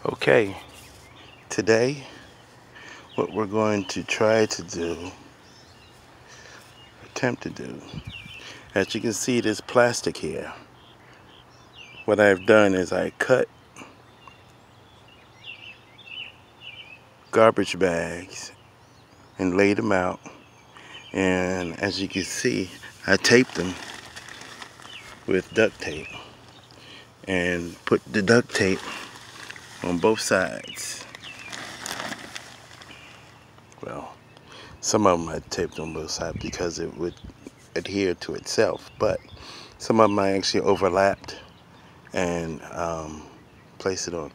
Okay, today what we're going to try to attempt to do, as you can see this plastic here, what I've done is I cut garbage bags and laid them out, and as you can see I taped them with duct tape and put the duct tape on both sides. Well, some of them I taped on both sides because it would adhere to itself, but some of them I actually overlapped and placed it on.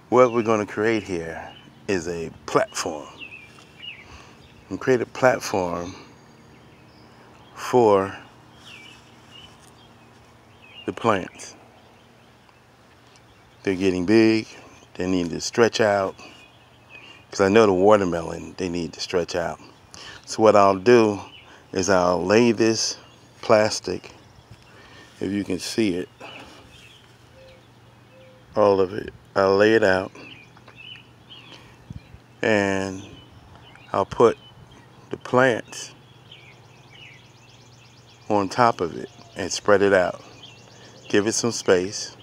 What we're going to create here is a platform, and create a platform for the plants. They're getting big, they need to stretch out, because I know the watermelon, they need to stretch out. So what I'll do is I'll lay this plastic, if you can see it, all of it, I'll lay it out, and I'll put the plants on top of it and spread it out. Give it some space.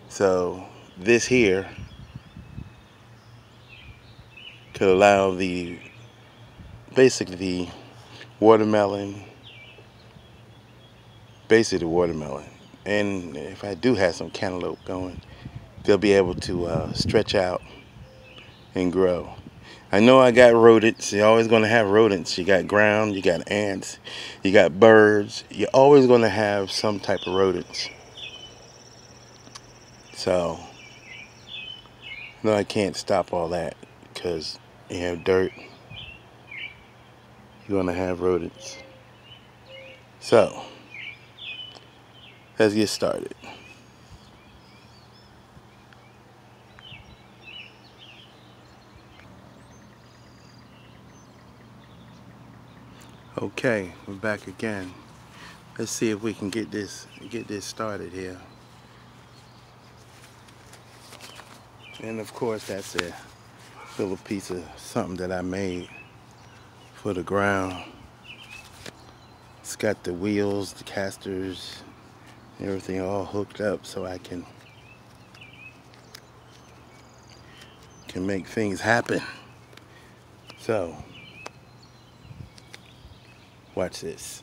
So this here could allow basically the watermelon, and if I do have some cantaloupe going, they'll be able to stretch out and grow. I know I got rodents. You're always going to have rodents. You got ground, you got ants, you got birds. You're always going to have some type of rodents. So no, I can't stop all that, because you have dirt, you're going to have rodents. So let's get started. Okay, we're back again. Let's see if we can get this started here. And of course, that's a little piece of something that I made for the ground. It's got the wheels, the casters, everything all hooked up so I can make things happen. So watch this.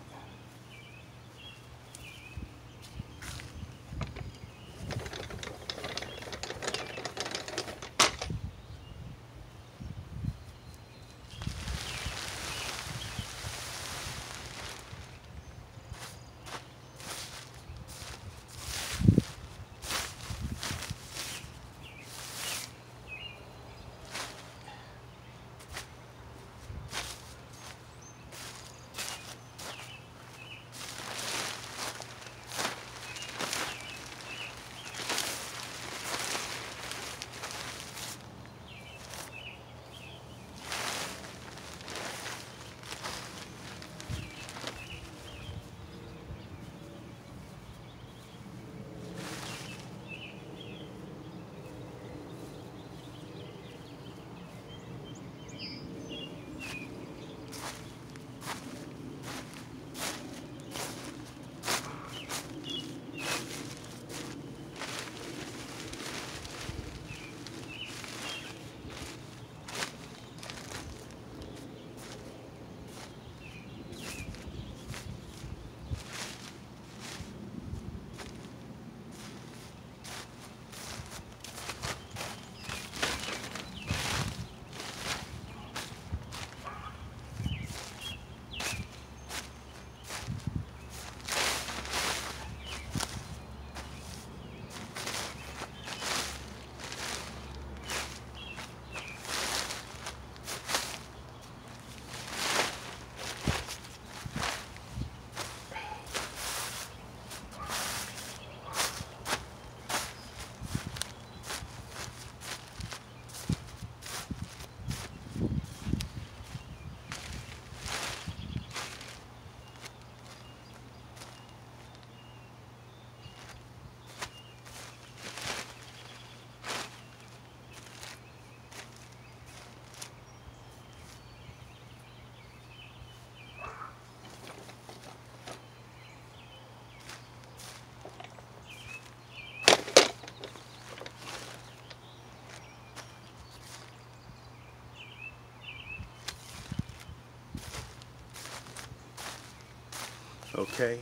Okay,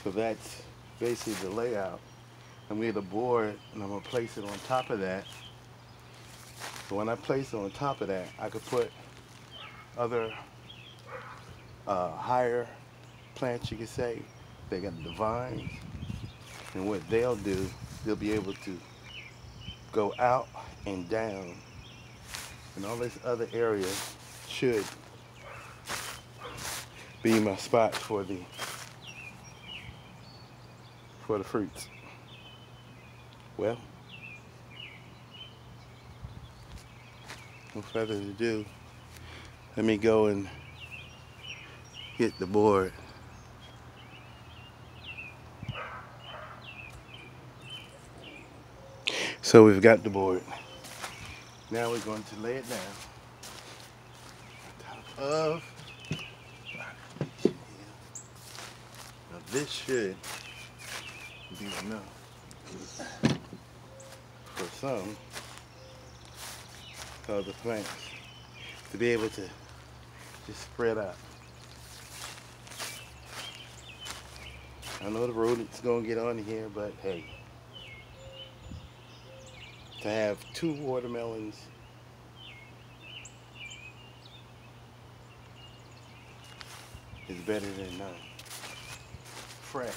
so that's basically the layout. I'm gonna get a board and I'm gonna place it on top of that. So when I place it on top of that, I could put other higher plants, you could say. They got the vines, and what they'll do, they'll be able to go out and down, and all this other area should be my spot for the fruits. Well, no further ado, let me go and get the board. So we've got the board. Now we're going to lay it down on top of. Now this should be enough for some of the plants to be able to just spread out. I know the rodents gonna get on here, but hey, to have 2 watermelons is better than none. Fresh.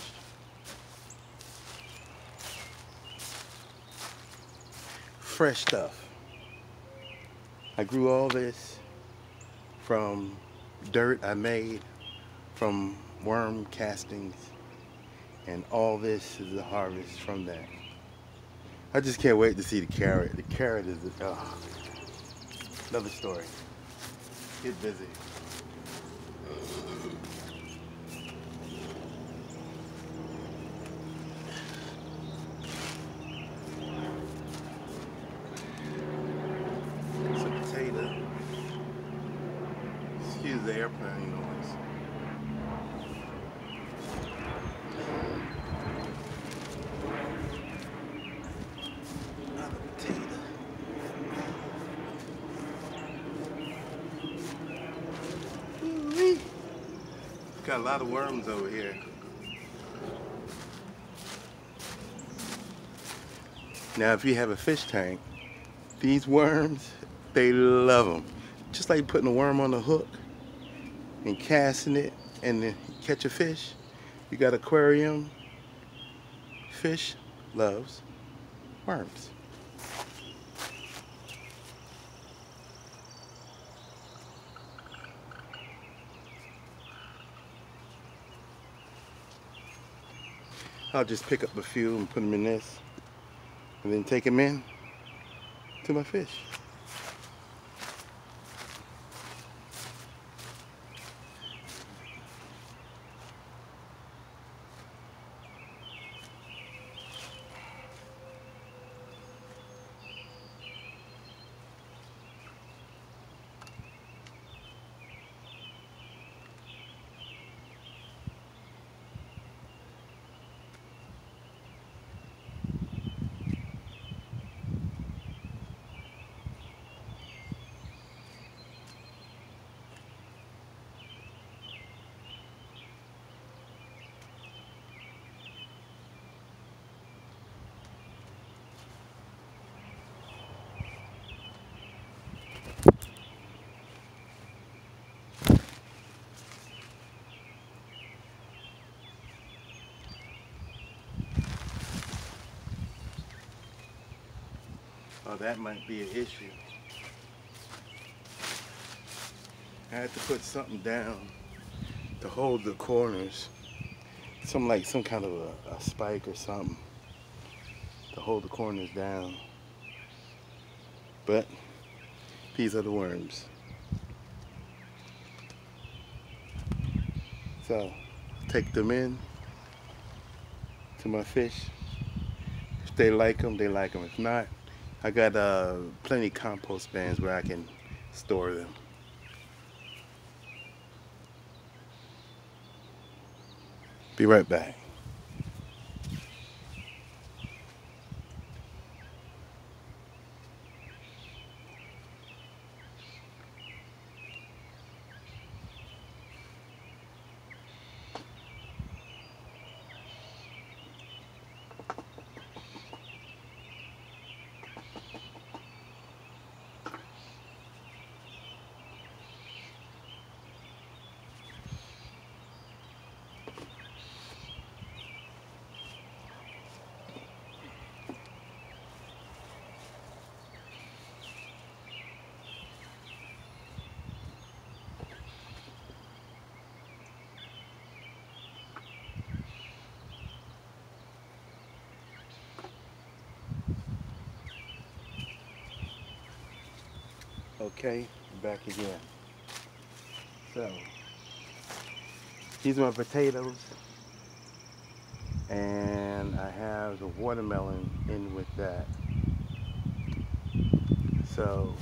Fresh stuff. I grew all this from dirt I made from worm castings, and all this is the harvest from that. I just can't wait to see the carrot. The carrot is another story. Get busy. It's a potato. Excuse the airplane noise. Another potato. Ooh-wee. Got a lot of worms over here. Now, if you have a fish tank, these worms, they love them. Just like putting a worm on a hook and casting it and then catch a fish. You got aquarium. Fish loves worms. I'll just pick up a few and put them in this, and then take them in to my fish. Oh, that might be an issue. I had to put something down to hold the corners. Some kind of a spike or something to hold the corners down. But these are the worms. So take them in to my fish. If they like them, they like them. If not, I got plenty of compost bins where I can store them. Be right back. Okay, back again. So, these are my potatoes, and I have the watermelon in with that. So,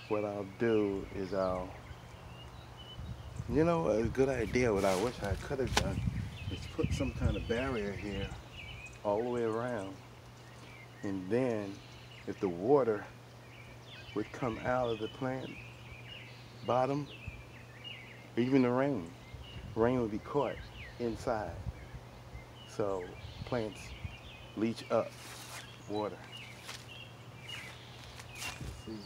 what I'll do is a good idea, what I wish I could have done, is put some kind of barrier here all the way around. And then, if the water would come out of the plant bottom, or even the rain would be caught inside. So plants leach up water. Let's see.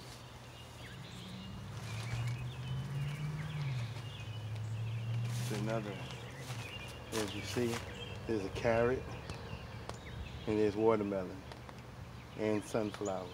It's another, as you see, there's a carrot, and there's watermelon, and sunflower.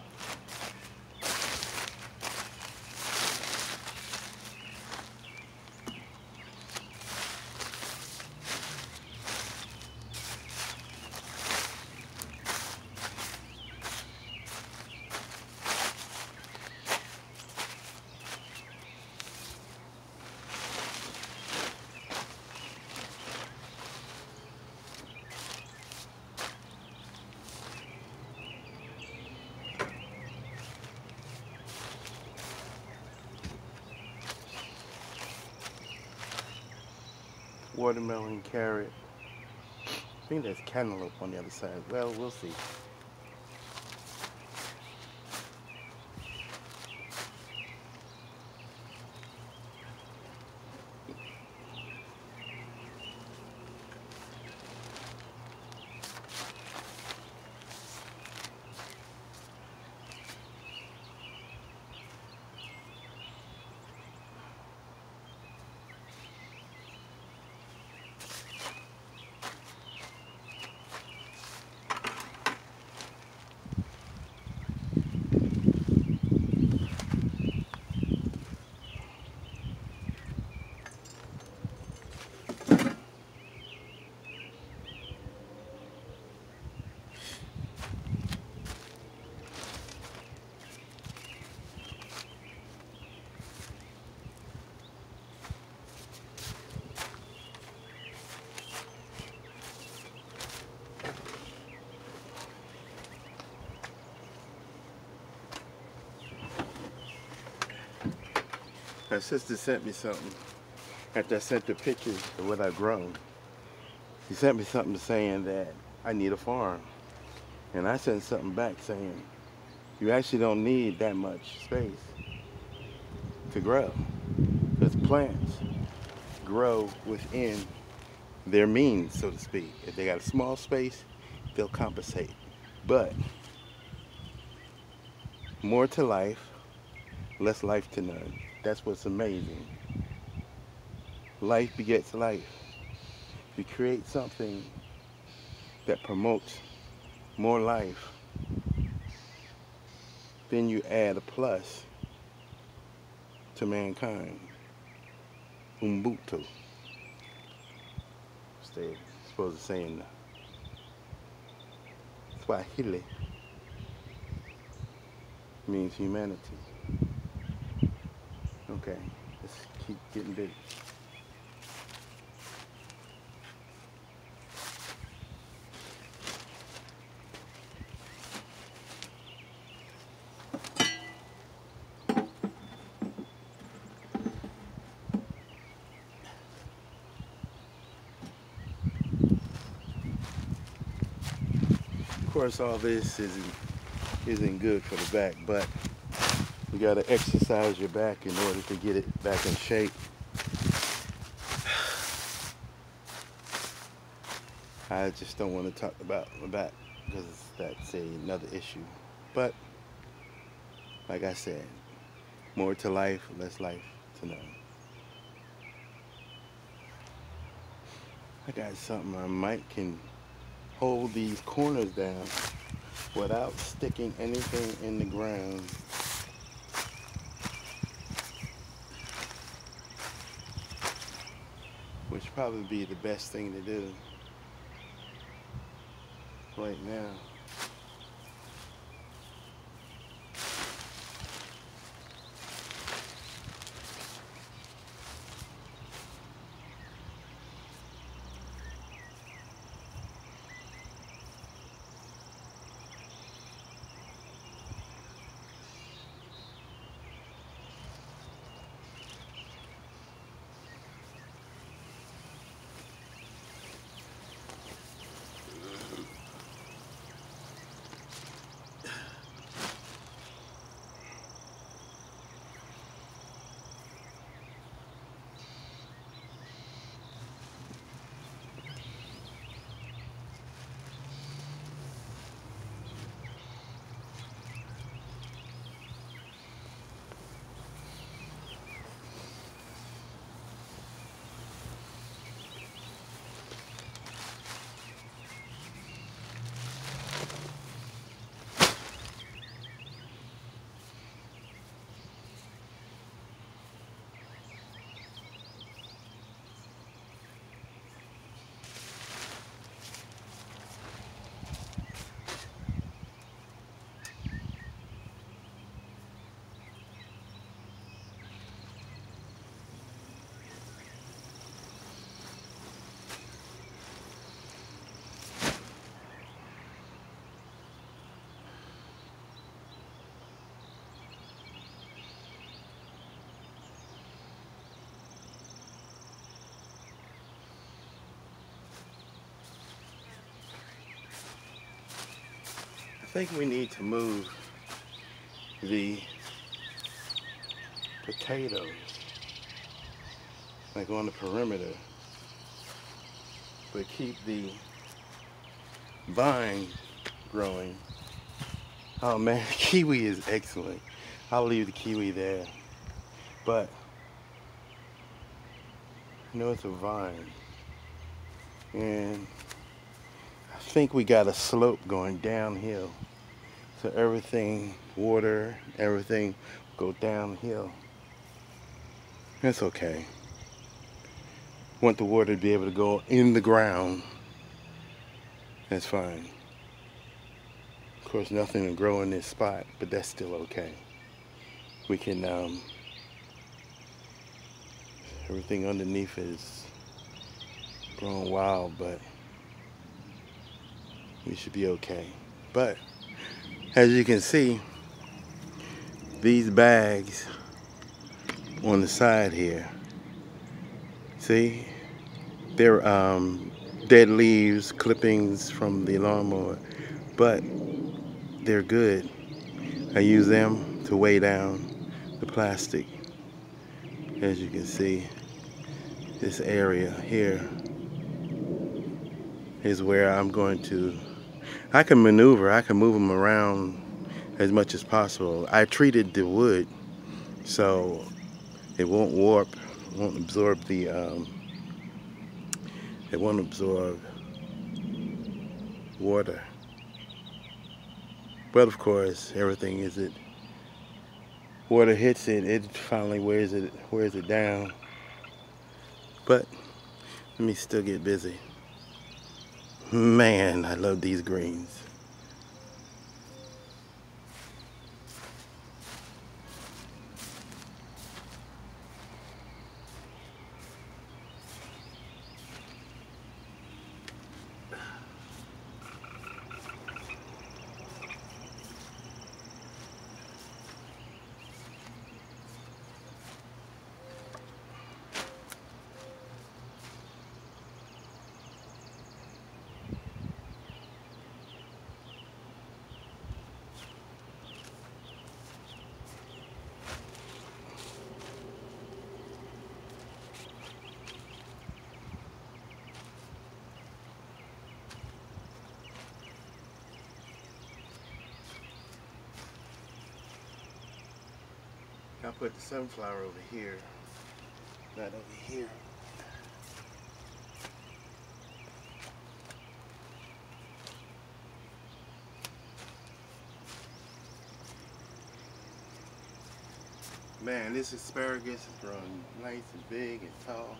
Watermelon, carrot. I think there's cantaloupe on the other side. Well, we'll see. My sister sent me something after I sent the pictures of what I've grown. She sent me something saying that I need a farm. And I sent something back saying, you actually don't need that much space to grow. Because plants grow within their means, so to speak. If they got a small space, they'll compensate. But more to life, less life to none. That's what's amazing. Life begets life. If you create something that promotes more life, then you add a plus to mankind. Ubuntu. They're supposed to say in Swahili. Means humanity. Okay, let's keep getting big. Of course, all this isn't good for the back, but you got to exercise your back in order to get it back in shape. I just don't want to talk about my back because that's another issue. But like I said, more to life, less life to none. I got something I might can hold these corners down without sticking anything in the ground. Which probably be the best thing to do right now. think we need to move the potatoes, like on the perimeter, but keep the vine growing. Oh man, kiwi is excellent. I'll leave the kiwi there. But, you know, it's a vine. And I think we got a slope going downhill. So everything, water, everything go downhill. That's okay. Want the water to be able to go in the ground. That's fine. Of course, nothing will grow in this spot, but that's still okay. We can, everything underneath is growing wild, but we should be okay. But as you can see, these bags on the side here, see, they're dead leaves, clippings from the lawnmower, but they're good. I use them to weigh down the plastic. As you can see, this area here is where I'm going to, I can maneuver, I can move them around as much as possible. I treated the wood so it won't warp, won't absorb the, it won't absorb water. But of course, everything is it, water hits it, it finally wears it down. But let me still get busy. Man, I love these greens. I'll put the sunflower over here, not over here. Man, this asparagus is growing nice and big and tall.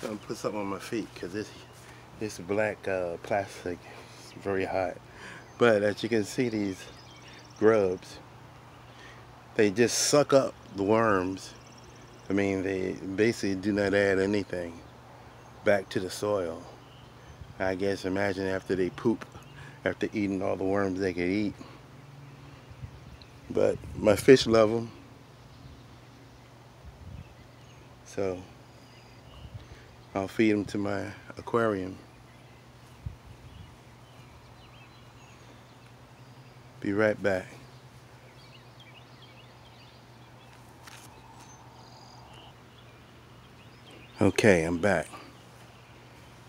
I'm gonna put something on my feet because this black plastic is very hot. But as you can see, these grubs, they just suck up the worms. I mean, they basically do not add anything back to the soil. I guess imagine after they poop, after eating all the worms they could eat. But my fish love them. So I'll feed them to my aquarium. Be right back. Okay, I'm back.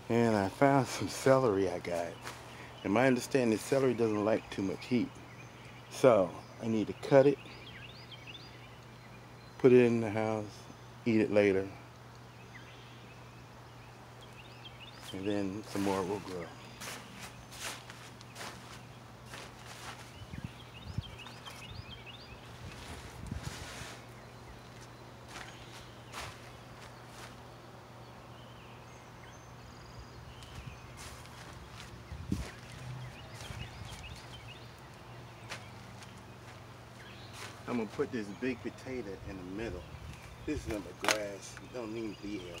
And I found some celery I got. And my understanding is celery doesn't like too much heat. So I need to cut it, put it in the house, eat it later. And then some more will grow. I'm gonna put this big potato in the middle. This is number grass. You don't need to be here.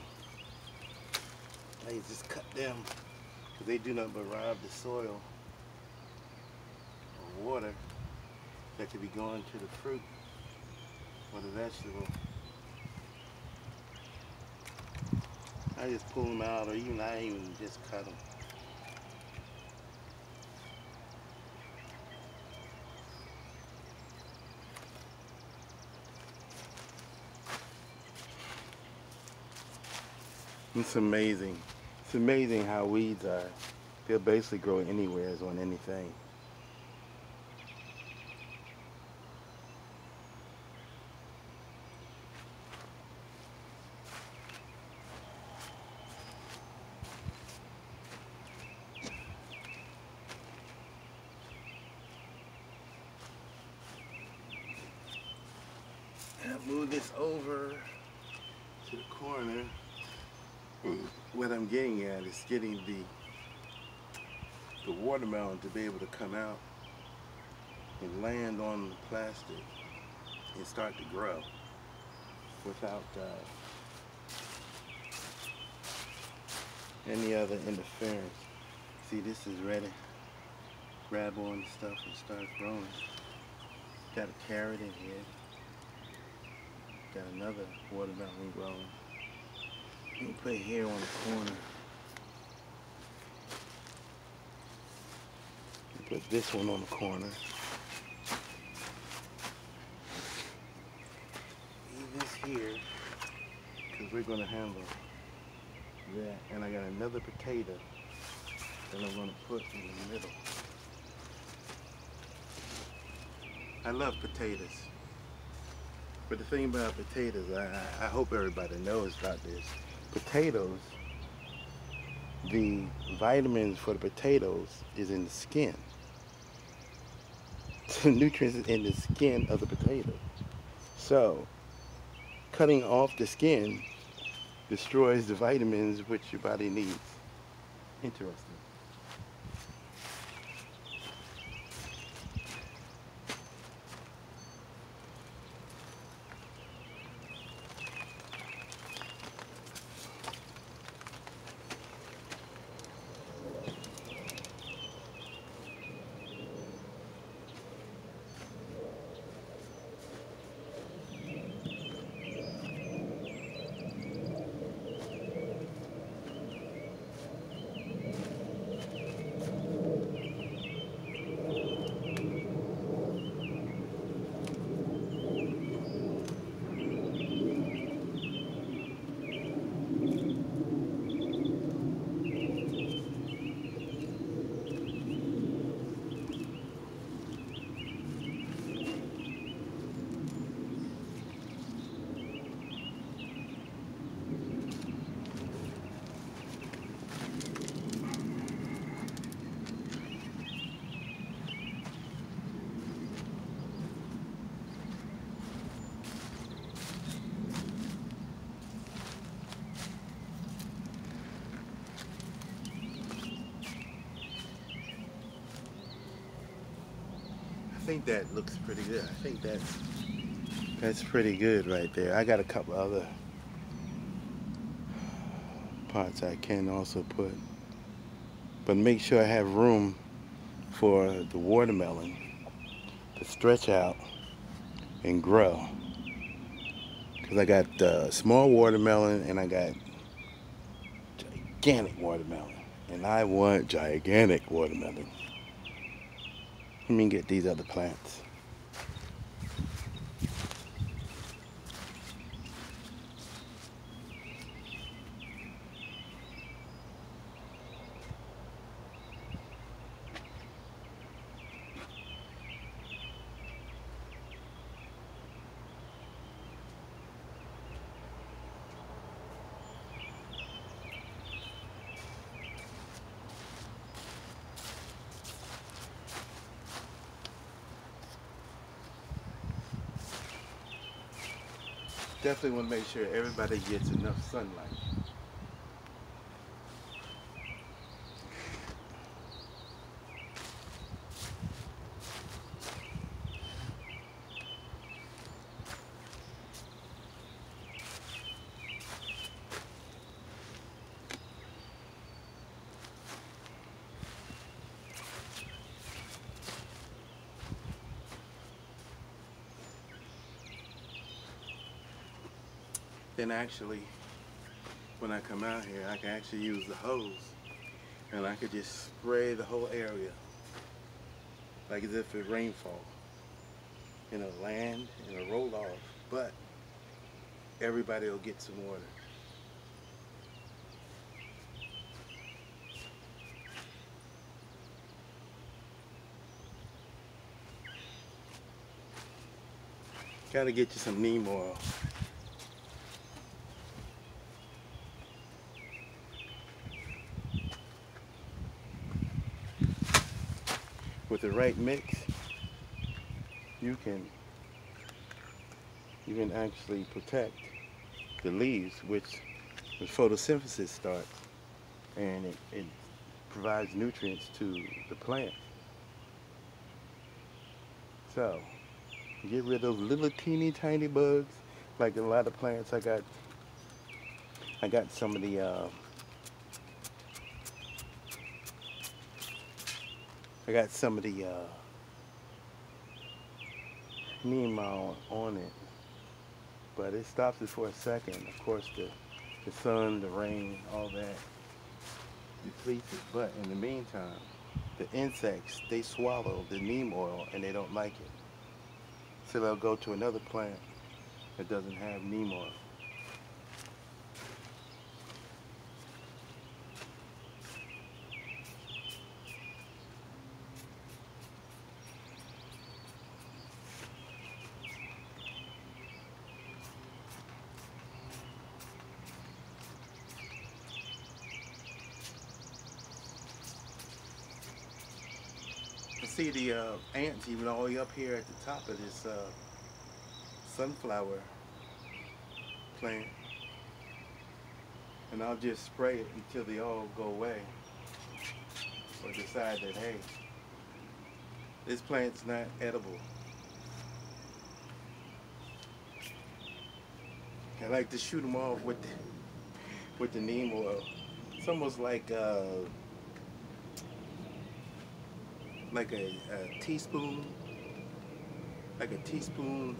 I just cut them because they do not but rob the soil of water that could be going to the fruit or the vegetable. I just pull them out, or even I even just cut them. It's amazing. It's amazing how weeds are. They'll basically grow anywhere on anything. And move this over to the corner. What I'm getting at is getting the watermelon to be able to come out and land on the plastic and start to grow without any other interference. See, this is ready. Grab on the stuff and start growing. Got a carrot in here. Got another watermelon growing. We'll put it here on the corner. We'll put this one on the corner. Leave this here, because we're going to handle that. And I got another potato that I'm going to put in the middle. I love potatoes. But the thing about potatoes, I hope everybody knows about this. Potatoes, the vitamins for the potatoes is in the skin. The nutrients is in the skin of the potato. So, cutting off the skin destroys the vitamins which your body needs. Interesting. I think that looks pretty good. I think that's pretty good right there. I got a couple other pots I can also put, but make sure I have room for the watermelon to stretch out and grow, because I got small watermelon and I got gigantic watermelon, and I want gigantic watermelon. Let me get these other plants. Definitely want to make sure everybody gets enough sunlight. then actually, when I come out here, I can actually use the hose and I could just spray the whole area like as if it rainfall. Land and a roll off, but everybody will get some water. Gotta get you some neem oil. With the right mix, you can actually protect the leaves, which when photosynthesis starts, and it provides nutrients to the plant. So get rid of those little teeny tiny bugs. Like a lot of plants, I got some of the neem on it, but it stops it for a second. Of course, the sun, the rain, all that depletes it. But in the meantime, the insects, they swallow the neem oil and they don't like it. So they'll go to another plant that doesn't have neem oil. See the ants even all the way up here at the top of this sunflower plant, and I'll just spray it until they all go away, or decide that, hey, this plant's not edible. I like to shoot them off with the neem oil. It's almost like a teaspoon,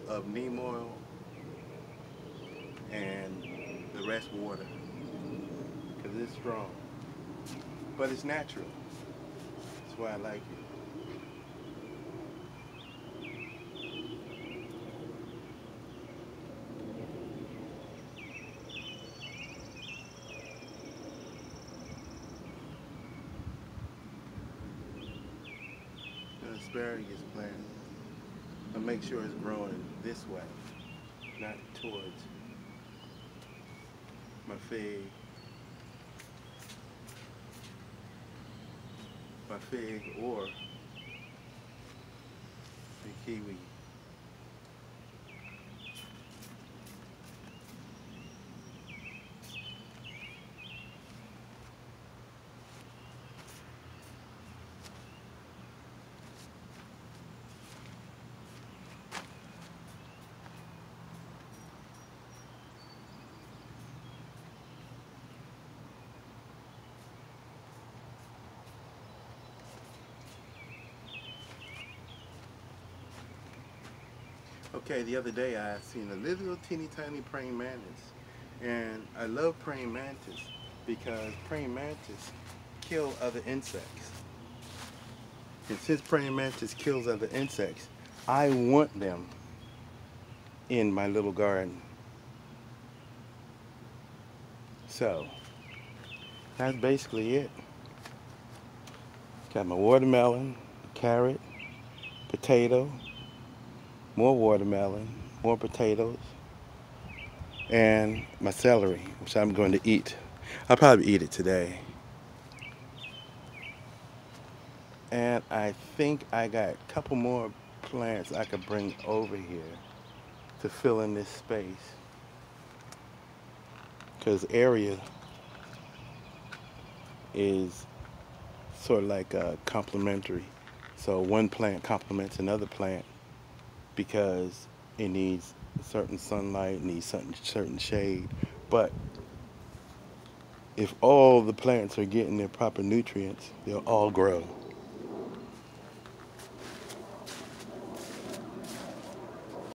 of neem oil, and the rest water, because it's strong, but it's natural. That's why I like it. Asparagus plant, I'll make sure it's growing this way, not towards my fig or the kiwi. Okay, the other day I seen a little teeny tiny praying mantis, and I love praying mantis because praying mantis kill other insects. And since praying mantis kills other insects, I want them in my little garden. So that's basically it. Got my watermelon, carrot, potato, more watermelon, more potatoes, and my celery, which I'm going to eat. I'll probably eat it today. And I think I got a couple more plants I could bring over here to fill in this space, because area is sort of like complementary. So one plant complements another plant because it needs certain sunlight, needs certain shade. But if all the plants are getting their proper nutrients, they'll all grow.